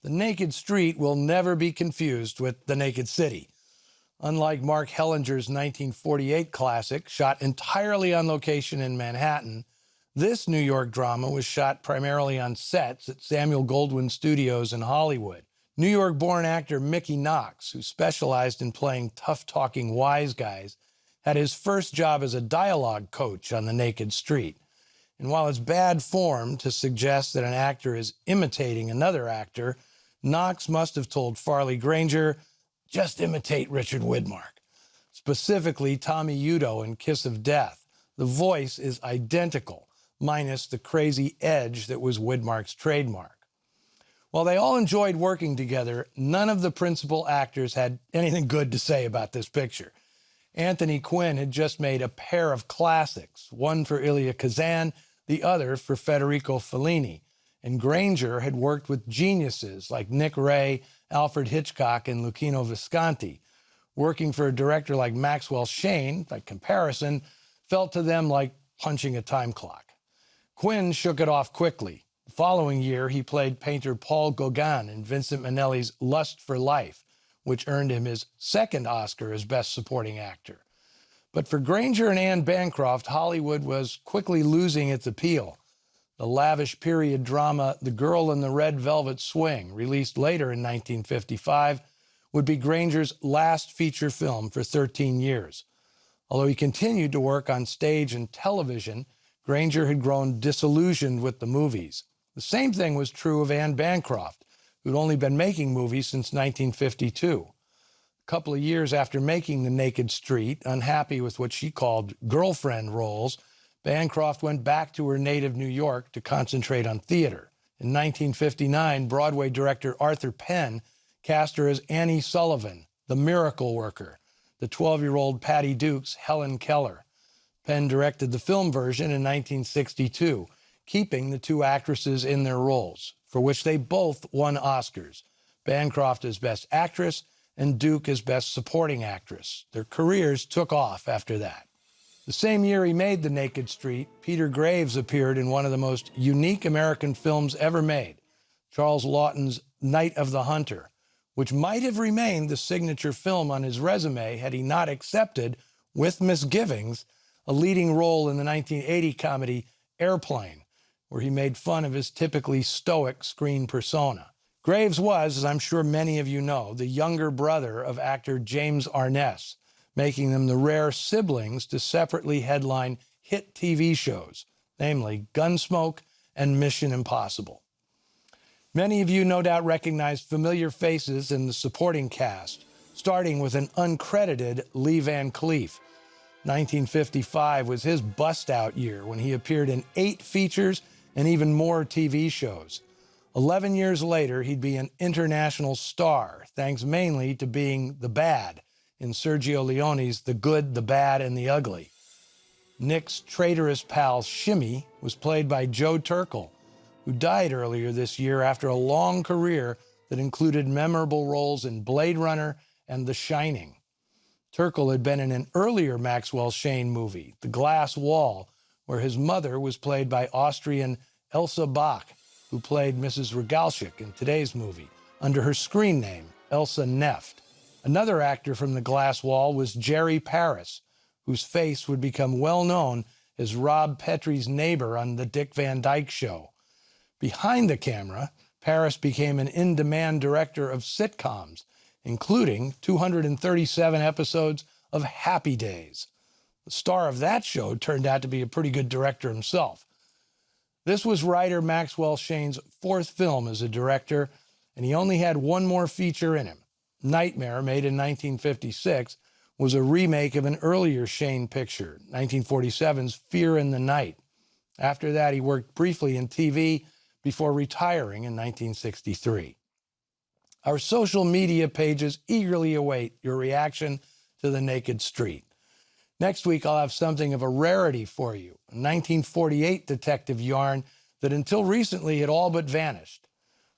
The Naked Street will never be confused with The Naked City. Unlike Mark Hellinger's 1948 classic, shot entirely on location in Manhattan, this New York drama was shot primarily on sets at Samuel Goldwyn Studios in Hollywood. New York-born actor Mickey Knox, who specialized in playing tough-talking wise guys, had his first job as a dialogue coach on The Naked Street. And while it's bad form to suggest that an actor is imitating another actor, Knox must have told Farley Granger, just imitate Richard Widmark. Specifically, Tommy Udo in Kiss of Death. The voice is identical, minus the crazy edge that was Widmark's trademark. While they all enjoyed working together, none of the principal actors had anything good to say about this picture. Anthony Quinn had just made a pair of classics, one for Elia Kazan, the other for Federico Fellini. And Granger had worked with geniuses like Nick Ray, Alfred Hitchcock, and Luchino Visconti. Working for a director like Maxwell Shane, by comparison, felt to them like punching a time clock. Quinn shook it off quickly. The following year, he played painter Paul Gauguin in Vincent Minnelli's Lust for Life, which earned him his second Oscar as Best Supporting Actor. But for Granger and Anne Bancroft, Hollywood was quickly losing its appeal. The lavish period drama The Girl in the Red Velvet Swing, released later in 1955, would be Granger's last feature film for 13 years. Although he continued to work on stage and television, Granger had grown disillusioned with the movies. The same thing was true of Anne Bancroft, who'd only been making movies since 1952. A couple of years after making The Naked Street, unhappy with what she called girlfriend roles, Bancroft went back to her native New York to concentrate on theater. In 1959, Broadway director Arthur Penn cast her as Annie Sullivan, the miracle worker, the 12-year-old Patty Duke's Helen Keller. Penn directed the film version in 1962, keeping the two actresses in their roles, for which they both won Oscars, Bancroft as Best Actress and Duke as Best Supporting Actress. Their careers took off after that. The same year he made The Naked Street, Peter Graves appeared in one of the most unique American films ever made, Charles Laughton's Night of the Hunter, which might have remained the signature film on his resume had he not accepted, with misgivings, a leading role in the 1980 comedy Airplane, where he made fun of his typically stoic screen persona. Graves was, as I'm sure many of you know, the younger brother of actor James Arness, making them the rare siblings to separately headline hit TV shows, namely Gunsmoke and Mission Impossible. Many of you no doubt recognize familiar faces in the supporting cast, starting with an uncredited Lee Van Cleef. 1955 was his bust-out year when he appeared in 8 features and even more TV shows. 11 years later, he'd be an international star, thanks mainly to being the bad in Sergio Leone's The Good, the Bad, and the Ugly. Nick's traitorous pal Shimmy was played by Joe Turkel, who died earlier this year after a long career that included memorable roles in Blade Runner and The Shining. Turkel had been in an earlier Maxwell Shane movie, The Glass Wall, where his mother was played by Austrian Elsa Bach, who played Mrs. Regalschick in today's movie, under her screen name, Elsa Neft. Another actor from The Glass Wall was Jerry Paris, whose face would become well known as Rob Petrie's neighbor on The Dick Van Dyke Show. Behind the camera, Paris became an in-demand director of sitcoms, including 237 episodes of Happy Days. The star of that show turned out to be a pretty good director himself. This was writer Maxwell Shane's 4th film as a director, and he only had one more feature in him. Nightmare, made in 1956, was a remake of an earlier Shane picture, 1947's Fear in the Night. After that, he worked briefly in TV before retiring in 1963. Our social media pages eagerly await your reaction to The Naked Street. Next week, I'll have something of a rarity for you, a 1948 detective yarn that until recently had all but vanished.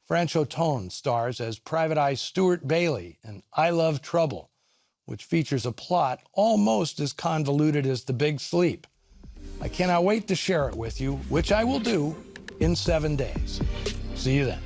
Franch Otone stars as Private Eye Stuart Bailey in I Love Trouble, which features a plot almost as convoluted as The Big Sleep. I cannot wait to share it with you, which I will do in 7 days. See you then.